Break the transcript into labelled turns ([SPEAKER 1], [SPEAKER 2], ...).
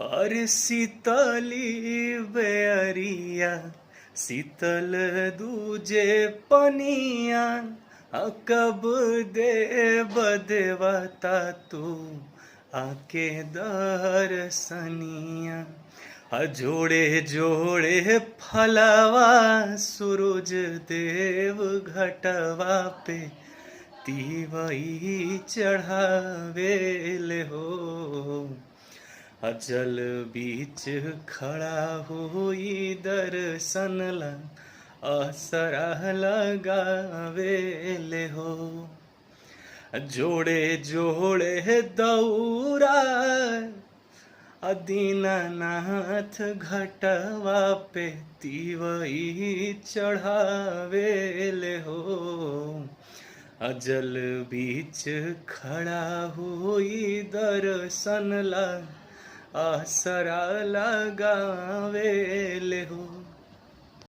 [SPEAKER 1] अरे शीतली बेअरिया शीतल दूजे पनिया कब दे बदेवता तू आके दर्शनिया जोड़े जोड़े फलवा सूरज देव घटवा पे तीवई चढ़ावेले हो जल बीच खड़ा हुई दर्शन ला असरा लगावेले हो जोड़े जोड़े दौरा दीनानाथ घटवा पे तीवई चढ़ावेले हो जल बीच खड़ा हुई दर्शन ला आसरा लगावेले हो।